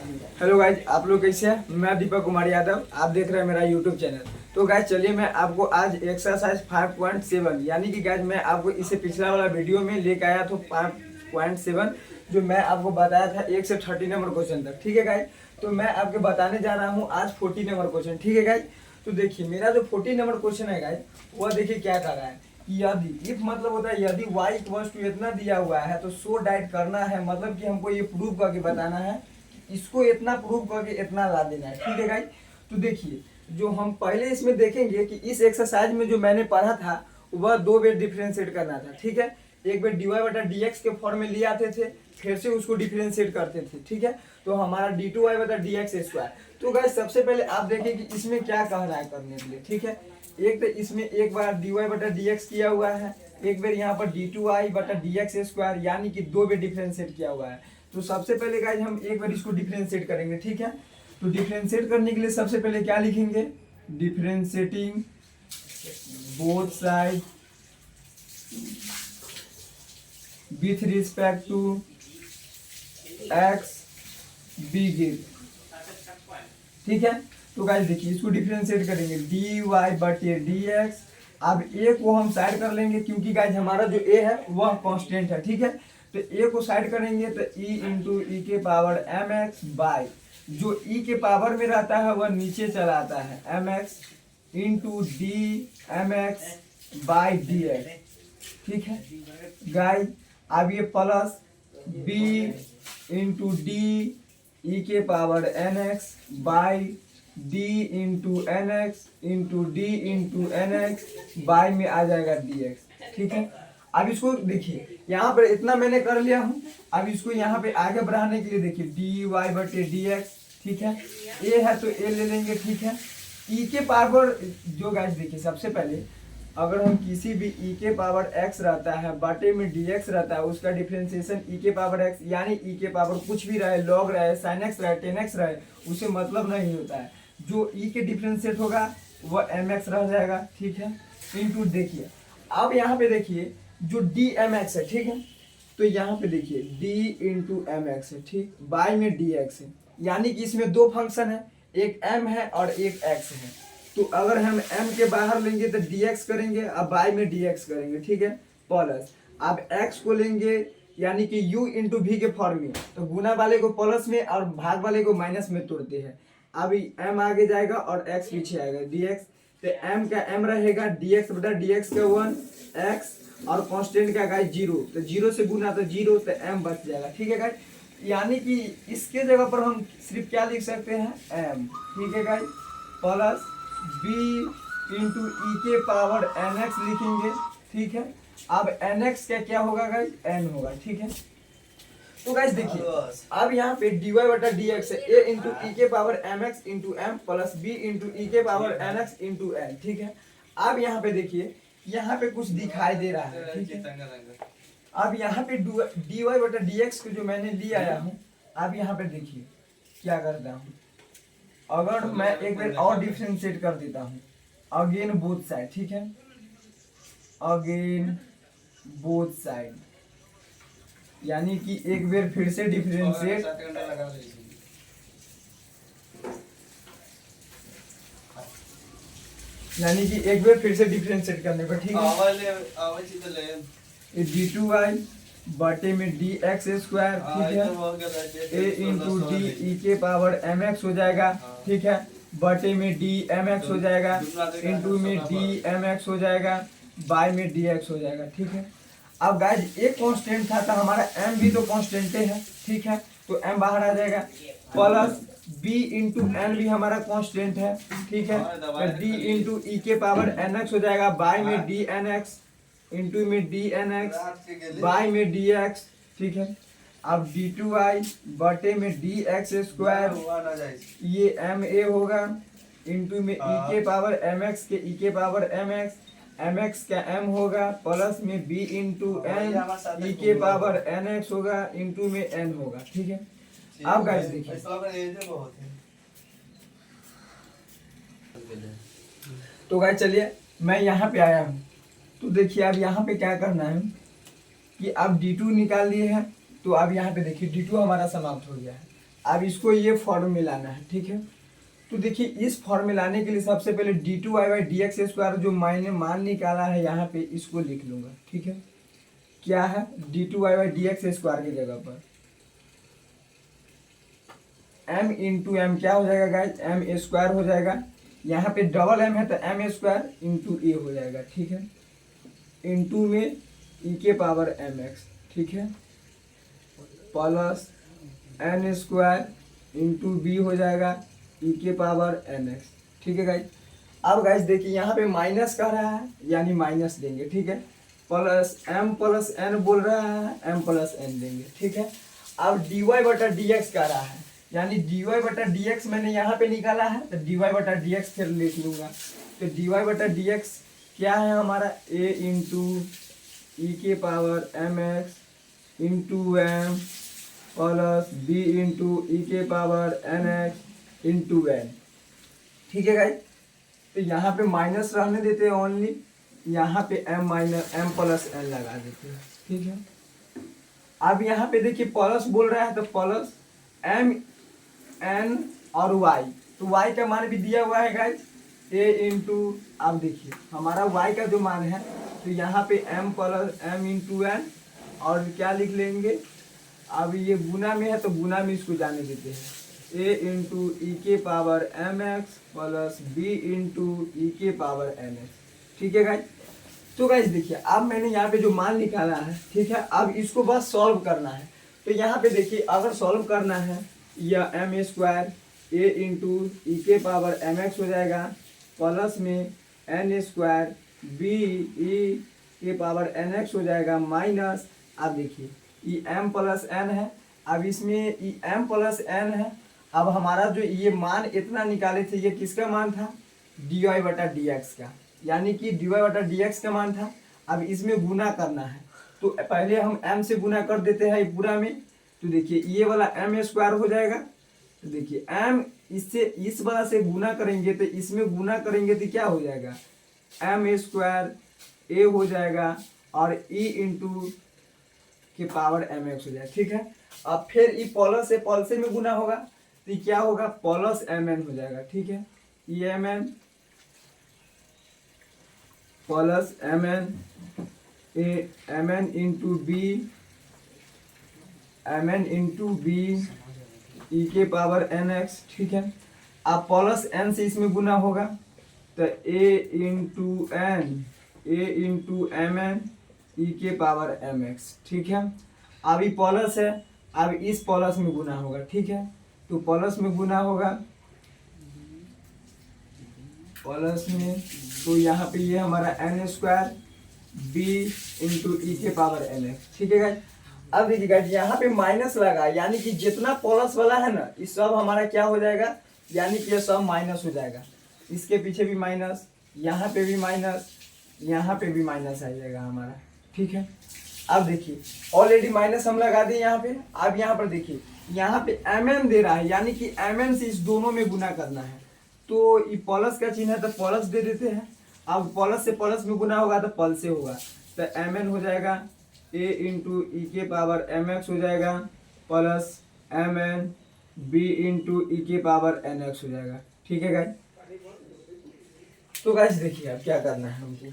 Hello guys, आप लोग कैसे हैं। मैं दीपक कुमार यादव, आप देख रहे हैं मेरा यूट्यूब चैनल। तो गाइज चलिए मैं आपको आज एक्सरसाइज 5.7 यानी कि गाइज मैं आपको इससे पिछला वाला वीडियो में लेके आया था 5.7 जो मैं आपको बताया था 1 से 30 नंबर क्वेश्चन तक। ठीक है गाइज, तो मैं आपको बताने जा रहा हूँ आज 40 नंबर क्वेश्चन। ठीक है गाइज, तो देखिए मेरा जो 40 नंबर क्वेश्चन है गाइज, वह देखिए क्या कर रहा है कि यदि इफ मतलब होता है यदि y इक्वल्स टू इतना दिया हुआ है तो सो डाइट करना है, मतलब कि हमको ये प्रूव करके बताना है, इसको इतना प्रूव करके इतना ला देना है। ठीक है गाइस, तो देखिए जो हम पहले इसमें देखेंगे कि इस एक्सरसाइज में जो मैंने पढ़ा था वह 2 बार डिफरेंशिएट करना था। ठीक है, एक बार dy बटा dx के फॉर्म में ले आते थे, फिर से उसको डिफरेंशिएट करते थे। ठीक है, तो हमारा d2y बटा dx स्क्वायर। तो गाइस सबसे पहले आप देखिए कि इसमें क्या कह रहा है करने के लिए। ठीक है, एक तो इसमें एक बार dy बटा dx किया हुआ है, एक बार यहाँ पर d2y बटा dx स्क्वायर यानी कि 2 बार डिफरेंशिएट किया हुआ है। तो सबसे पहले गाइस हम एक बार इसको डिफरेंशिएट करेंगे। ठीक है, तो डिफरेंशिएट करने के लिए सबसे पहले क्या लिखेंगे, differentiating both side with respect to x b give. ठीक है, तो गाइस देखिए इसको डिफरेंशिएट करेंगे dy बटे dx। अब ए को हम साइड कर लेंगे क्योंकि गाइस हमारा जो ए है वह कांस्टेंट है। ठीक है, तो ए को साइड करेंगे तो e इंटू ई के पावर एम एक्स बाई जो ई के पावर में रहता है वह नीचे चला आता है M X into D M X by D X. ठीक है गाइस, अब ये plus B into D E के power N X by D into N X into D into N X by में आ जाएगा डी एक्स। ठीक है, अब इसको देखिए यहाँ पर इतना मैंने कर लिया हूँ। अब इसको यहाँ पे आगे बढ़ाने के लिए देखिए डी वाई बटे डी एक्स। ठीक है, ए है तो ए ले लेंगे। ठीक है, ई के पावर जो गाइस देखिए सबसे पहले अगर हम किसी भी ई के पावर एक्स रहता है बाटे में डी एक्स रहता है उसका डिफ्रेंसिएशन ई के पावर एक्स यानी ई के पावर कुछ भी रहे, लॉग रहे, साइन एक्स रहे, टेन एक्स रहे, उसे मतलब नहीं होता है। जो ई के डिफ्रेंशिएट होगा वह एम एक्स रह जाएगा। ठीक है, इंटू देखिए अब यहाँ पे देखिए जो डी एम एक्स है। ठीक है, तो यहाँ पे देखिए डी इंटू एम एक्स है, ठीक, बाई में डी एक्स है यानी कि इसमें 2 फंक्शन है, एक m है और एक x है। तो अगर हम m के बाहर लेंगे तो dx करेंगे, अब बाई में dx करेंगे। ठीक है, प्लस अब x को लेंगे यानी कि u इंटू वी के फॉर्म में, तो गुना वाले को प्लस में और भाग वाले को माइनस में तोड़ते हैं। अब m आगे जाएगा और x पीछे आएगा dx, तो m का m रहेगा dx बटा dx का 1 x और कांस्टेंट का गाइस 0, तो 0 से गुना तो 0, तो m बच जाएगा। ठीक है गाइस, यानी कि इसके जगह पर हम सिर्फ क्या लिख सकते हैं m। ठीक है guys, plus b into E के पावर एन एक्स लिखेंगे। ठीक है, अब एन एक्स का क्या होगा गाइस, n होगा। ठीक है, तो गाइस देखिए अब यहाँ पे dy बटा dx है a इंटू ई के power M X into M plus b into E के power N X into N. ठीक है, अब यहाँ पे देखिए यहाँ पे कुछ दिखाई दे रहा है। ठीक है, अब यहाँ पे dy बटा dx को जो मैंने ले आया हूँ, अब यहाँ पे देखिए क्या करता हूँ, अगर मैं एक बार और डिफरेंशिएट कर देता हूँ अगेन बोथ साइड। ठीक है, अगेन बोथ साइड यानी कि एक बार फिर से डिफरेंशिएट, यानी कि एक बार फिर से डिफरेंशिएट करने पर। ठीक है, डी टू वाई बटे में डी एक्स स्क्वायर। ठीक है, ए इंटू डी ई के पावर एम एक्स हो जाएगा। ठीक है, बटे में डी एम एक्स हो जाएगा इंटू में डी एम एक्स हो जाएगा बाई में डी एक्स हो जाएगा। ठीक है, अब गाइस एक कांस्टेंट था तो हमारा m भी तो कांस्टेंट है। ठीक है, तो m बाहर आ जाएगा, प्लस b इंटू एन भी हमारा कांस्टेंट है। ठीक है, तो d इंटू ई के पावर एन एक्स हो जाएगा बाई में डी एन एक्स इंटू में डी एन एक्स बाई में डी एक्स। ठीक है, अब डी टू आई बटे में डी एक्स स्क्वायर ये एम ए होगा इंटू में ई के पावर एम एक्स के ई के power M x, m x का m होगा प्लस में b इंटू एन ई के पावर एन एक्स होगा इंटू में n होगा। ठीक है, अब गाइस देखिए तो गाइस चलिए मैं यहाँ पे आया हूँ, तो देखिए अब यहाँ पे क्या करना है कि अब d2 निकाल लिए हैं, तो अब यहाँ पे देखिए d2 हमारा समाप्त हो गया है। अब इसको ये फॉर्म में लाना है, ठीक है। तो देखिए इस फॉर्म में लाने के लिए सबसे पहले d2y/dx² जो मैंने मान निकाला है यहाँ पे इसको लिख लूँगा, ठीक है। क्या है d2y/dx² की जगह पर m इंटू एम क्या हो जाएगा गाइज, m² हो जाएगा। यहाँ पे डबल m है तो m² इंटू ए हो जाएगा, ठीक है। इंटू में e⁻mx, ठीक है, प्लस n² इंटू बी हो जाएगा e⁻mx, ठीक है गाइज। अब गाइज देखिए यहाँ पे माइनस कह रहा है यानी माइनस देंगे, ठीक है। प्लस m+n बोल रहा है, m+n देंगे, ठीक है। अब dy/dx कह रहा है यानी dy/dx मैंने यहाँ पे निकाला है तो dy/dx फिर लिख लूँगा। तो dy/dx क्या है हमारा a into e⁻mx into M plus b into e⁻nx into N, ठीक है गाइज। तो यहाँ पे माइनस रहने देते हैं ओनली, यहाँ पे m+n लगा देते हैं, ठीक है। अब यहाँ पे देखिए प्लस बोल रहा है तो प्लस m n और y, तो y का मान भी दिया हुआ है गाइज a इंटू, अब देखिए हमारा y का जो मान है तो यहाँ पे m इंटू n और क्या लिख लेंगे, अब ये गुना में है तो गुना में इसको जाने देते हैं a into e⁻mx plus b into e⁻nx, ठीक है गाइज। तो गाइज देखिए अब मैंने यहाँ पे जो मान निकाला है, ठीक है, अब इसको बस सॉल्व करना है। तो यहाँ पे देखिए अगर सॉल्व करना है या m² a इंटू e⁻mx हो जाएगा प्लस में n² b e⁻nx हो जाएगा माइनस, अब देखिए ये m+n है, अब इसमें ये m+n है। अब हमारा जो ये मान इतना निकाले थे ये किसका मान था, dy/dx का, यानी कि dy/dx का मान था। अब इसमें गुना करना है तो पहले हम m से गुना कर देते हैं पूरा में, तो देखिए ये वाला m² हो जाएगा। तो देखिए m इससे इस वाला से गुना करेंगे तो इसमें गुना करेंगे तो क्या हो जाएगा, m² a हो जाएगा और e इंटू के पावर mx हो जाएगा, ठीक है। अब फिर ई प्लस से प्लस में गुना होगा तो ये क्या होगा प्लस mn हो जाएगा, ठीक है। ये plus mn into B e⁻nx, ठीक है। अब प्लस n से इसमें गुना होगा तो a इंटू mn e⁻mx, ठीक है। अब ये प्लस है, अब इस प्लस में गुना होगा, ठीक है। तो प्लस में गुना होगा प्लस में, तो यहाँ पे ये हमारा n² b इंटू e⁻nx, ठीक है गाइस। अब देखिए गाइस यहाँ पे माइनस लगा यानी कि जितना प्लस वाला है ना ये सब हमारा क्या हो जाएगा, यानी कि ये सब माइनस हो जाएगा। इसके पीछे भी माइनस, यहाँ पे भी माइनस, यहाँ पे भी माइनस आ जाएगा हमारा, ठीक है। अब देखिए ऑलरेडी माइनस हम लगा दें यहाँ पे। अब यहाँ पर देखिए यहाँ पे mm दे रहा है यानी कि mm से इस दोनों में गुना करना है, तो ये प्लस का चिन्ह है तो प्लस दे देते हैं। अब प्लस से प्लस में गुना होगा तो प्लस से होगा तो mn हो जाएगा a इंटू e⁻mx हो जाएगा plus mn b into e⁻nx हो जाएगा, ठीक है गाइस। तो गाइस देखिए अब क्या करना है हमको।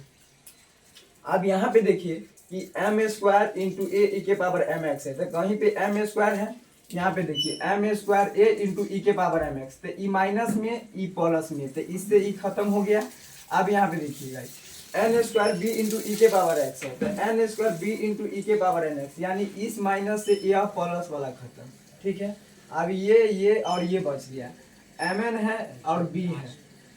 अब यहाँ पे देखिए कि m² इंटू a e⁻mx है तो कहीं पे m² है, यहाँ पे देखिए m² a इंटू e⁻mx, तो ई माइनस में ई प्लस में, तो इससे ई खत्म हो गया। अब यहाँ पे देखिए guys n² b into e⁻x है तो n² b इंटू e⁻nx, यानी इस माइनस से यह प्लस वाला खत्म, ठीक है। अब ये और ये बच गया, mn है और b है,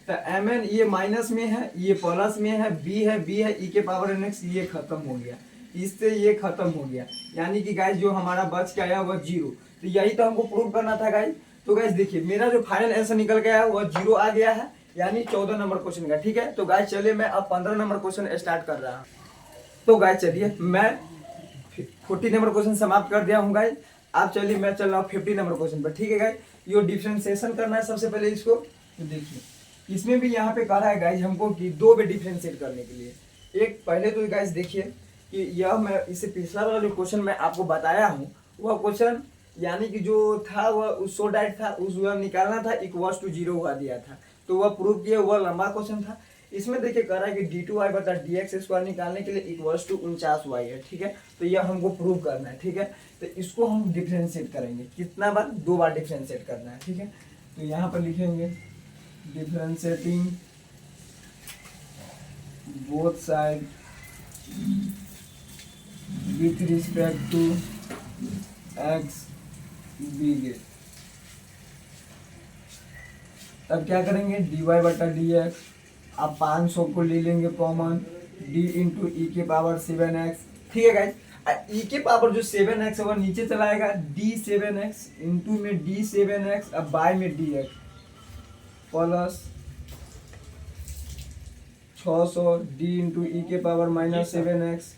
तो mn ये माइनस में है, ये प्लस में है, b है e⁻nx, ये खत्म हो गया, इससे ये खत्म हो गया, यानी कि गाइस जो हमारा बच के आया वह 0। तो यही तो हमको प्रूव करना था गाइस। तो गाइस देखिए मेरा जो फाइनल आंसर निकल के आया वह 0 आ गया है, यानी 14 नंबर क्वेश्चन का, ठीक है। तो गाइस चलिए मैं अब 15 नंबर क्वेश्चन स्टार्ट कर रहा हूँ। तो गाइस चलिए मैं 40 नंबर क्वेश्चन समाप्त कर दिया हूँ गाइस। अब चलिए मैं चल रहा हूँ 50 नंबर क्वेश्चन पर, ठीक है गाइस। ये डिफरेंशिएशन करना है सबसे पहले इसको। तो देखिए इसमें भी यहाँ पे कह रहा है गाइस हमको कि 2 पे डिफरेंशिएट करने के लिए। एक पहले तो गाइस देखिए कि यह मैं इससे पिछला वाला जो क्वेश्चन मैं आपको बताया हूँ वह क्वेश्चन यानी कि जो था वह उस सो डाइट था, उस वह निकालना था, इक्वल्स टू 0 हुआ दिया था, तो वह प्रूव किया, वह लंबा क्वेश्चन था। इसमें देखिए कह रहा है कि d2y बटा dx स्क्वायर निकालने के लिए इक्वल्स टू 49y है, ठीक है। तो यह हमको प्रूव करना है, ठीक है। तो इसको हम डिफ्रेंशिएट करेंगे, कितना बार, 2 बार डिफ्रेंशिएट करना है, ठीक है। तो यहाँ पर लिखेंगे differentiating both side with respect to x b। तब क्या करेंगे, dy बटा dx, अब 500 को ले लेंगे कॉमन, d इंटू ई के पावर 7x, ठीक है गाइस। ई के पावर जो 7x है वह नीचे चला आएगा, d7x इंटू में d7x, अब बाय में dx plus 600 d into E के पावर माइनस 7x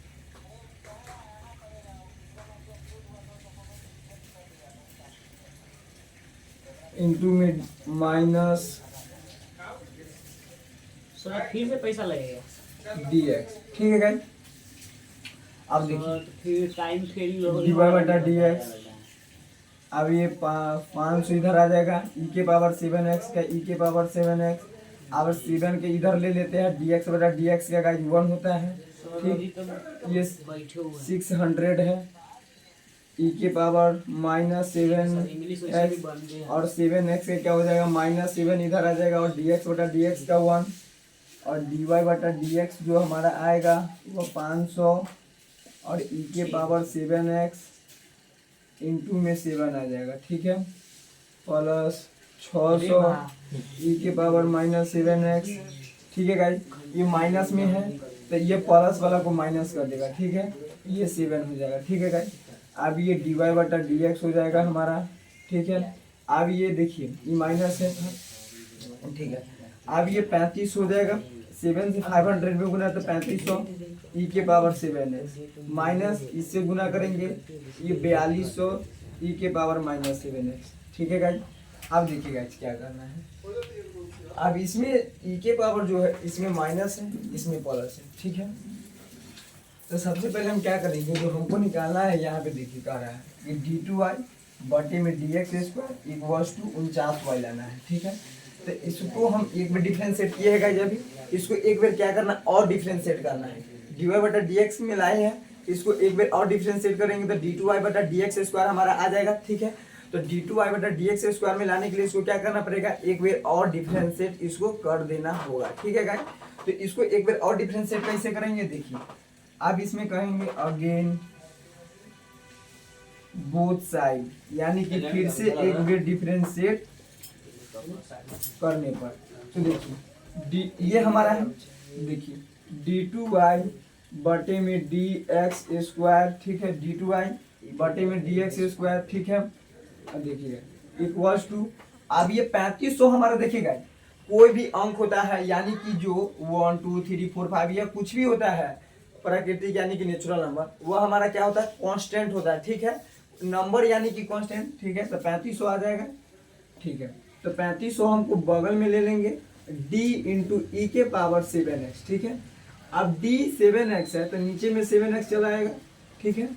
इंटू में माइनस फिर से पैसा लगेगा dx, ठीक है गाइस। अब देखिए तो फिर टाइम स्केलिंग dy बटा dx, अब ये 500 इधर आ जाएगा, ई के पावर 7x का ई के पावर 7x, अब 7 के इधर ले लेते हैं, dx बटा dx का गाइस 1 होता है, ठीक। ये बैठे हुए 600 है, ई के पावर माइनस 7 इंग्लिश वैसे भी बन गया और 7x का क्या हो जाएगा, माइनस 7 इधर आ जाएगा, और dx बटा dx का 1, और dy बटा dx जो हमारा आएगा वो 500 और ई के पावर 7x इंटू में 7 आ जाएगा, ठीक है, प्लस 600 ई के पावर माइनस 7x, ठीक है गाइस। ये माइनस में है तो ये प्लस वाला को माइनस कर देगा, ठीक है, ये 7 हो जाएगा, ठीक है गाइस। अब ये dy बटा dx हो जाएगा हमारा, ठीक है। अब ये देखिए ये माइनस है, ठीक है। अब ये 35 हो जाएगा, 7 से 500 में गुना तो 3500 ई के पावर 7x माइनस इससे गुना करेंगे, ये 4200 ई के पावर माइनस 7x, ठीक है गाइस। अब देखिए गाइस क्या करना है, अब इसमें ई के पावर जो है इसमें माइनस है, इसमें प्लस है, ठीक है। तो सबसे पहले हम क्या करेंगे, जो हमको निकालना है यहाँ पे देखिए कह रहा है कि d2y बटे में dx square equals to 49y लाना है, ठीक है। तो इसको हम एक बार डिफरेंशिएट किए है गाइस, अभी इसको एक बार क्या करना और डिफरेंशिएट करना है, dy बटा dx में लाए हैं, इसको एक बार और डिफरेंशिएट करेंगे तो d2y बटा dx स्क्वायर हमारा आ जाएगा, ठीक है। तो d2y बटा dx स्क्वायर में लाने के लिए इसको क्या करना पड़ेगा, एक बार और डिफरेंशिएट इसको कर देना होगा, ठीक है गाइस। तो इसको एक बार और डिफरेंशिएट कैसे करेंगे देखिए, अब इसमें कहेंगे अगेन बोथ साइड, यानी कि फिर से एक बार डिफरेंशिएट करने पर, तो देखिए ये हमारा है, देखिए d2y बटे में dx स्क्वायर, ठीक है, d2y बटे में dx स्क्वायर, ठीक है। अब देखिए इक्वल्स टू, अब ये 3500 हमारा देखिएगा, कोई भी अंक होता है यानी कि जो 1 2 3 4 5 या कुछ भी होता है प्राकृतिक यानी कि नेचुरल नंबर, वो हमारा क्या होता है, कांस्टेंट होता है, ठीक है। नंबर यानी कि कांस्टेंट, ठीक है। तो 3500 आ जाएगा, ठीक है। तो 3500 हमको बगल में ले लेंगे, d इंटू ई के पावर 7x, ठीक है। अब d 7x है तो नीचे में 7x चला आएगा, ठीक है,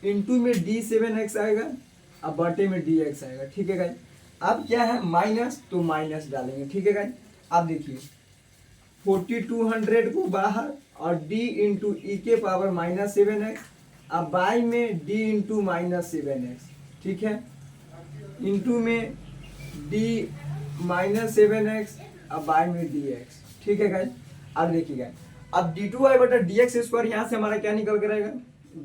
इंटू में d 7x आएगा, अब बटे में dx आएगा, ठीक है गाइस। अब क्या है माइनस, तो माइनस डालेंगे, ठीक है गाइस। अब देखिए 4200 को बाहर और d इंटू ई के पावर माइनस 7x, अब बाई में d इंटू माइनस 7x, ठीक है, इंटू में d माइनस 7x, अब बाई में dx, ठीक है गाइस। अब देखिएगा, अब d2y बटा dx स्क्वायर यहाँ से हमारा क्या निकल कर आएगा,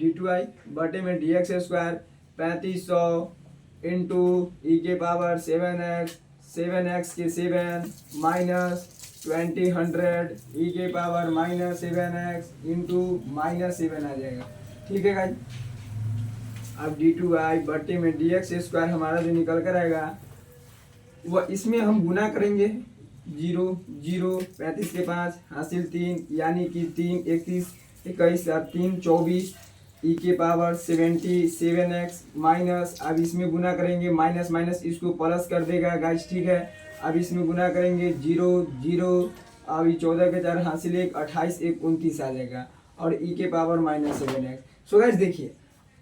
d2y बटे में dx स्क्वायर 3500 इंटू ई के पावर 7x, 7x के 7 माइनस 2000 ई के power minus 7x into minus 7 आ जाएगा, ठीक है गाइस। अब d2y बटे में dx स्क्वायर हमारा जो निकल कर आएगा वह इसमें हम गुना करेंगे, 0 0 35 के 5 हासिल 3 यानी कि 3 31 21 3 24 ई के पावर 77x माइनस, अब इसमें गुना करेंगे, माइनस माइनस इसको प्लस कर देगा गाइस, ठीक है। अब इसमें गुना करेंगे 0 0, अब ये 14 के 4 हासिल 1 28 1 29 आ जाएगा, और ई के power minus 7x। So guys देखिए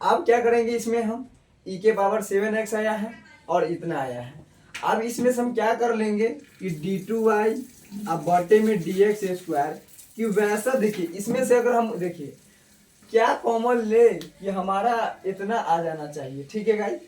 अब क्या करेंगे, इसमें हम ई के पावर 7x आया है और इतना आया है। अब इसमें से हम क्या कर लेंगे कि d2y अब बटे में dx स्क्वायर कि वैसा देखिए इसमें से अगर हम देखिए क्या कॉमन ले कि हमारा इतना आ जाना चाहिए। ठीक है गाइस,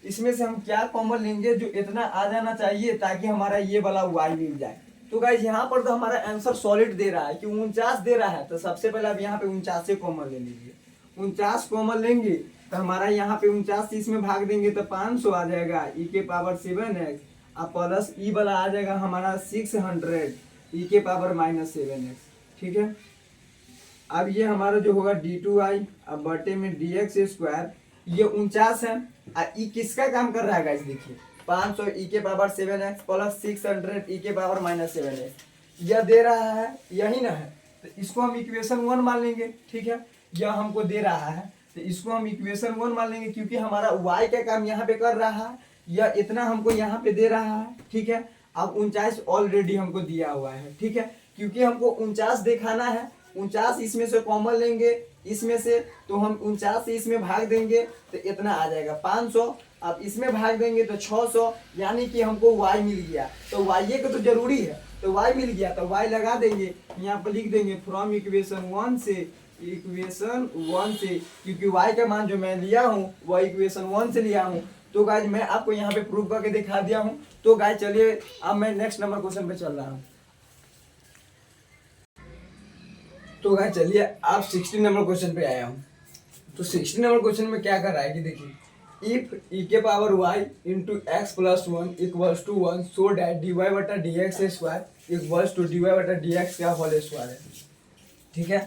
इसमें से हम क्या कॉमन लेंगे जो इतना आ जाना चाहिए ताकि हमारा ये वाला y मिल जाए। तो गाइस यहाँ पर तो हमारा आंसर सॉलिड दे रहा है कि 49 दे रहा है, तो सबसे पहले अब यहाँ पे 49 से कॉमन ले लीजिए। 49 कॉमन लेंगे तो हमारा यहाँ पे 49 इसमें भाग देंगे तो 500 आ जाएगा ई के पावर 7x और प्लस ई वाला आ जाएगा हमारा 600 ई के पावर -7x। ठीक है, अब ये हमारा जो होगा d2y अब बटे में dx स्क्वायर ये 49 है और ई किसका काम कर रहा है गाइस देखिए 500 ई के पावर 7x प्लस 600 ई के पावर -7x यह दे रहा है, यही ना है, तो इसको हम इक्वेशन 1 मान लेंगे। ठीक है, यह हमको दे रहा है तो इसको हम इक्वेशन 1 मान लेंगे क्योंकि हमारा y का काम यहाँ पे कर रहा है, यह इतना हमको यहाँ पे दे रहा है। ठीक है, अब 49 ऑलरेडी हमको दिया हुआ है। ठीक है, क्योंकि हमको 49 दिखाना है, 49 इसमें से कॉमन लेंगे इसमें से, तो हम 49 से इसमें भाग देंगे तो इतना आ जाएगा 500। अब इसमें भाग देंगे तो 600, यानी कि हमको y मिल गया। तो y का तो जरूरी है, तो y मिल गया तो y लगा देंगे, यहाँ पर लिख देंगे फ्रॉम इक्वेशन 1 से, इक्वेशन 1 से, क्योंकि y का मान जो मैं लिया हूँ वह इक्वेशन 1 से लिया हूँ। तो गाइज मैं आपको यहाँ पे प्रूव करके दिखा दिया हूँ। तो गाइज चलिए अब मैं नेक्स्ट नंबर क्वेश्चन पे चल रहा हूँ। तो गाइज चलिए आप 16 नंबर क्वेश्चन पे आया हूँ। तो 16 नंबर क्वेश्चन में क्या कर रहा है कि देखिए इफ ई के power Y into X plus 1 equals to 1 so that D Y बटा D x square equals to D Y बटा डी एक्स का होल स्क्वायर है। ठीक है,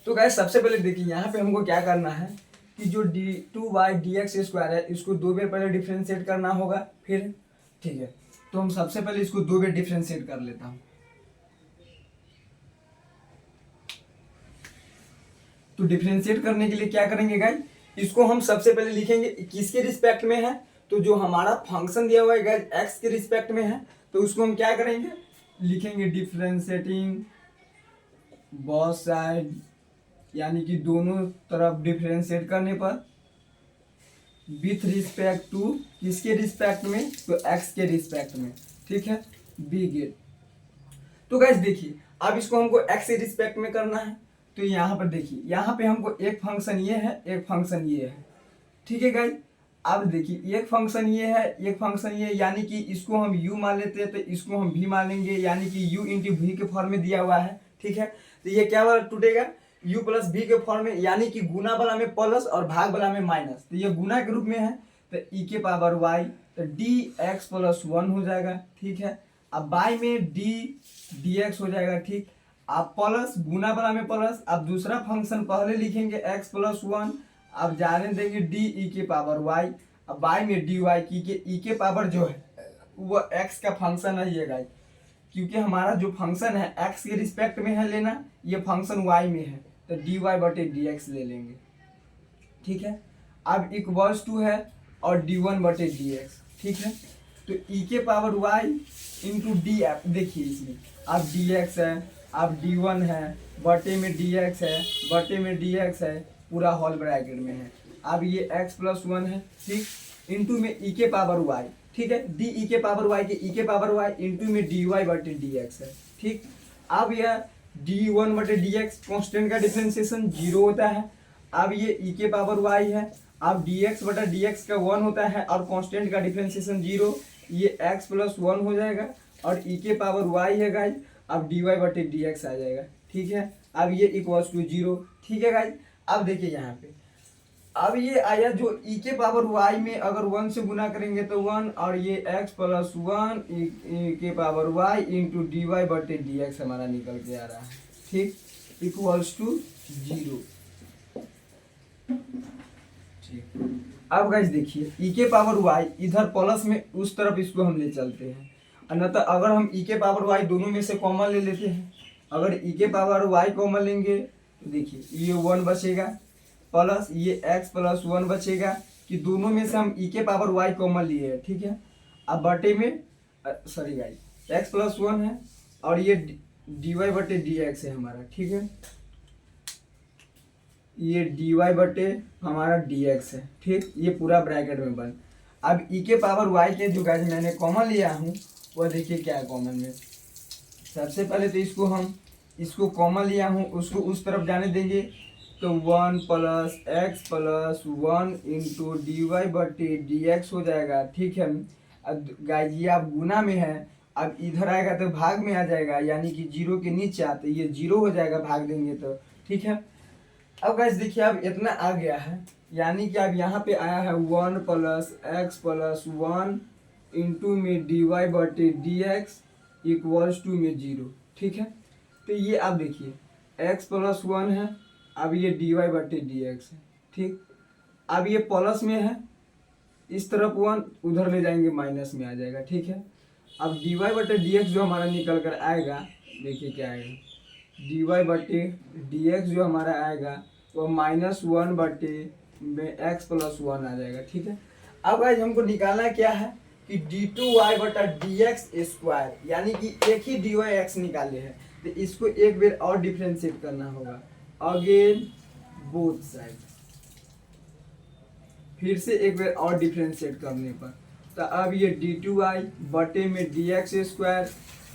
तो गाइज सबसे पहले देखिए यहाँ पे हमको क्या करना है कि जो d2y dx स्क्वायर है इसको 2 बार पहले डिफरेंशिएट करना होगा फिर। ठीक है, तो हम सबसे पहले इसको 2 बार डिफरेंशिएट कर लेता हूँ। तो डिफरेंशिएट करने के लिए क्या करेंगे गाइज, इसको हम सबसे पहले लिखेंगे किसके रिस्पेक्ट में है, तो जो हमारा फंक्शन दिया हुआ है गाइज x के रिस्पेक्ट में है, तो उसको हम क्या करेंगे लिखेंगे डिफरेंशिएटिंग बोथ साइड, यानी कि दोनों तरफ डिफरेंशिएट करने पर विथ रिस्पेक्ट टू किसके रिस्पेक्ट में, तो x के रिस्पेक्ट में। ठीक है, बी गेट। तो गाइस देखिए अब इसको हमको x के रिस्पेक्ट में करना है, तो यहाँ पर देखिए यहाँ पे हमको एक फंक्शन ये है एक फंक्शन ये है। ठीक है गाइस, अब देखिए एक फंक्शन ये है एक फंक्शन ये, यानी कि इसको हम u मान लेते हैं तो इसको हम v मान लेंगे, यानी कि u इंटू वी के फॉर्म में दिया हुआ है। ठीक है, तो ये क्या वाला टूटेगा u प्लस v के फॉर्म में, यानी कि गुना वाला में प्लस और भाग वाला में माइनस, तो ये गुना के रूप में है तो e के पावर y तो dx प्लस 1 हो जाएगा। ठीक है, अब y में dx हो जाएगा। ठीक, अब प्लस गुना वाला में प्लस, अब दूसरा फंक्शन पहले लिखेंगे x प्लस 1, अब जाने देंगे d e के पावर y, अब y में dy की e के पावर जो है वो x का फंक्शन है ये गाइस, क्योंकि हमारा जो फंक्शन है x के रिस्पेक्ट में है लेना, ये फंक्शन y में है तो dy बटे dx ले लेंगे। ठीक है, अब इक्वल्स टू है और d1 बटे dx। ठीक है, तो e के power y into D F, देखिए इसमें अब dx है अब d1 है बटे में dx है बटे में dx है पूरा होल ब्रैकेट में है, अब ये x प्लस 1 है। ठीक, इंटू में e के पावर y। ठीक है, डी ई के पावर y के e के पावर y इंटू में dy बटे dx है। ठीक, अब यह d1 बटे dx कांस्टेंट का डिफरेंशिएशन 0 होता है, अब ये e के पावर y है, अब dx बटा dx का 1 होता है और कांस्टेंट का डिफरेंशिएशन 0, ये x प्लस 1 हो जाएगा और e के पावर y है गाइज, अब dy बटे dx आ जाएगा। ठीक है, अब ये इक्वल्स टू 0। ठीक है गाइज, अब देखिए यहाँ पे अब ये आया जो e के पावर y में अगर 1 से गुना करेंगे तो 1, और ये x प्लस 1 e के power y into d y बटे dx हमारा निकल के आ रहा है। ठीक, इक्वल्स टू 0। ठीक, अब गाइस देखिए e के पावर y इधर प्लस में उस तरफ इसको हम ले चलते हैं, अन्यथा अगर हम e के पावर y दोनों में से कॉमन ले लेते हैं, अगर e के पावर y कॉमन लेंगे तो देखिए ये 1 बचेगा प्लस ये x प्लस 1 बचेगा, कि दोनों में से हम e के पावर y कॉमन लिए हैं। ठीक है, अब बटे में सॉरी गाइस x प्लस 1 है और ये dy बटे dx है हमारा। ठीक है, ये डी वाई बटे हमारा डी एक्स है, ठीक, ये पूरा ब्रैकेट में बंद। अब ई के पावर वाई के जो गाइज मैंने कॉमन लिया हूँ वह देखिए क्या है कॉमन में। सबसे पहले तो इसको कॉमन लिया हूँ, उसको उस तरफ जाने देंगे तो 1 plus x plus 1 into d y बटे डी एक्स हो जाएगा, ठीक है। अब गाइज ये आप गुना में है, अब इधर आएगा तो भाग में आ जाएगा, यानी कि जीरो के नीचे आते ये जीरो हो जाएगा भाग देंगे तो, ठीक है। अब गाइस देखिए अब इतना आ गया है, यानी कि अब यहाँ पे आया है 1 प्लस एक्स प्लस 1 इंटू में डी वाई बटे डी एक्स इक्वल्स टू में जीरो, ठीक है। तो ये आप देखिए x प्लस 1 है, अब ये डी वाई बटे डी एक्स है, ठीक। अब ये प्लस में है, इस तरफ 1 उधर ले जाएंगे माइनस में आ जाएगा, ठीक है। अब डी वाई बटे डी एक्स जो हमारा निकल कर आएगा, देखिए क्या आएगा, डी वाई बटे डी एक्स जो हमारा आएगा वो -1 बटे में एक्स प्लस 1 आ जाएगा, ठीक है। अब गाइस हमको निकालना क्या है कि डी टू वाई बटा डी एक्स स्क्वायर, यानी कि एक ही डी वाई एक्स निकाले हैं, तो इसको एक बार और डिफ्रेंशिएट करना होगा अगेन बोथ साइड, फिर से एक बार और डिफ्रेंशिएट करने पर, तो अब ये डी टू वाई बटे में डी एक्स स्क्वायर।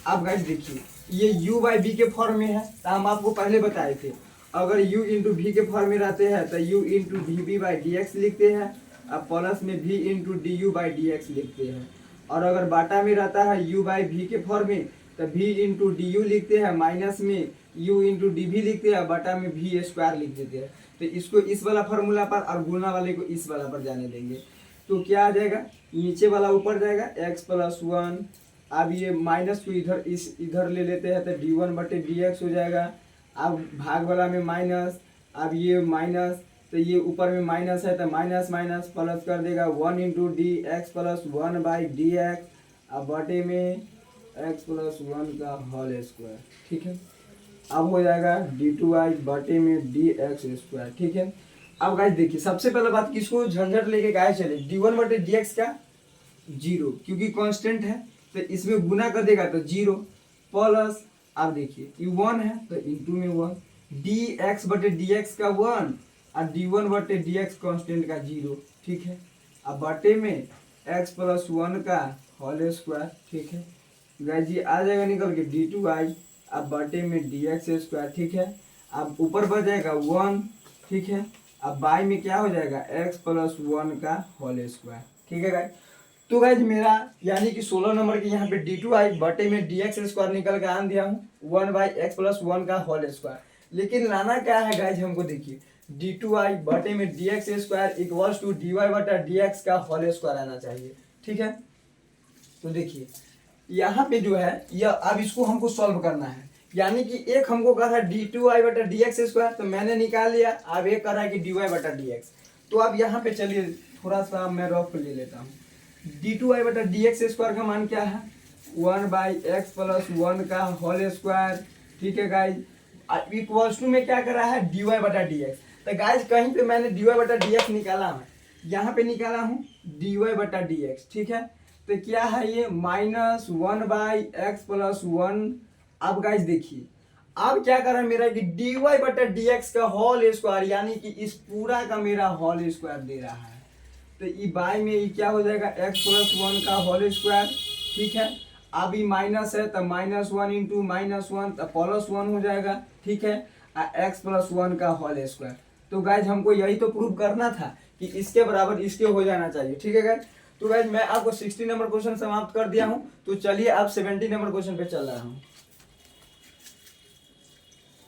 अब गाइस देखिए ये u बाई बी के फॉर्म में है, तो हम आपको पहले बताए थे अगर u इंटू भी के फॉर्म में रहते हैं तो u into d b by D x लिखते हैं, अब प्लस में v into d u by D x लिखते हैं, और अगर बाटा में रहता है u बाई भी के फॉर्म में तो v इंटू डी यू लिखते हैं, माइनस में u इंटू डी भी लिखते हैं, बाटा में v स्क्वायर लिख देते हैं। तो इसको इस वाला फार्मूला पर और गुणा वाले को इस वाला पर जाने देंगे, तो क्या आ जाएगा, नीचे वाला ऊपर जाएगा x प्लस 1, अब ये माइनस को इधर ले लेते हैं तो d1 बटे डी एक्स हो जाएगा, अब भाग वाला में माइनस, अब ये माइनस, तो ये ऊपर में माइनस है तो माइनस माइनस प्लस कर देगा 1 into D x plus 1 by D x, अब बटे में x प्लस 1 का होल स्क्वायर, ठीक है। अब हो जाएगा डी टू वाई बटे में डी एक्स स्क्वायर, ठीक है। अब गाइस देखिए सबसे पहले बात किसको झंझट लेके गाय चले, d1 बटे डी एक्स का जीरो, क्योंकि कांस्टेंट है तो इसमें गुना कर देगा तो जीरो, प्लस अब देखिए ये 1 है तो इंटू में 1, डी एक्स बटे डी एक्स का 1 और d1 बटे डी एक्स कॉन्स्टेंट का जीरो, ठीक है। अब बटे में x प्लस 1 का होल स्क्वायर, ठीक है। गाइस जी आ जाएगा निकल के डी टू आई, अब बटे में डी एक्स स्क्वायर, ठीक है। अब ऊपर बढ़ जाएगा 1, ठीक है। अब बाई में क्या हो जाएगा x प्लस 1 का होल स्क्वायर, ठीक है गाइस। तो गाइस मेरा यानी कि 16 नंबर के यहाँ पे डी टू आई बटे में डी एक्स स्क्वायर निकल के आन दिया हूँ 1 बाई एक्स प्लस 1 का होल स्क्वायर, लेकिन लाना क्या है गाइस हमको, देखिए डी टू आई बटे में d x square equals to D Y बटा डी एक्स का होल स्क्वायर आना चाहिए, ठीक है। तो देखिए यहाँ पे जो है यह अब इसको हमको सॉल्व करना है, यानी कि एक हमको कहा था डी टू आई बटा डी एक्स स्क्वायर, तो मैंने निकाल लिया, अब एक कर रहा है कि डी वाई बटा डी एक्स। तो अब यहाँ पे चलिए थोड़ा सा मैं रफ ले लेता हूँ, डी टू आई बटा डी एक्स स्क्वायर का मान क्या है 1 बाई एक्स प्लस 1 का होल स्क्वायर, ठीक है गाइज। इक्वल्स टू में क्या कर रहा है डी वाई बटा डी एक्स, तो गाइज कहीं पे मैंने डी वाई बटा डी एक्स निकाला है, यहाँ पे निकाला हूँ डी वाई बटा डी एक्स, ठीक है। तो क्या है ये -1 बाई एक्स प्लस 1। अब गाइज देखिए अब क्या कर रहा है मेरा कि डी वाई बटा डी एक्स का होल स्क्वायर, यानी कि इस पूरा का मेरा होल स्क्वायर दे रहा है, तो ये बाई में ये क्या हो जाएगा x प्लस 1 का होल स्क्वायर, ठीक है। अब ये माइनस है तो -1 इंटू -1 तो प्लस 1 हो जाएगा, ठीक है, x प्लस 1 का होल स्क्वायर। तो गाइज हमको यही तो प्रूव करना था कि इसके बराबर इसके हो जाना चाहिए, ठीक है गाइज। तो गाइज मैं आपको 60 नंबर क्वेश्चन समाप्त कर दिया हूँ, तो चलिए अब 70 नंबर क्वेश्चन पे चल रहा हूँ।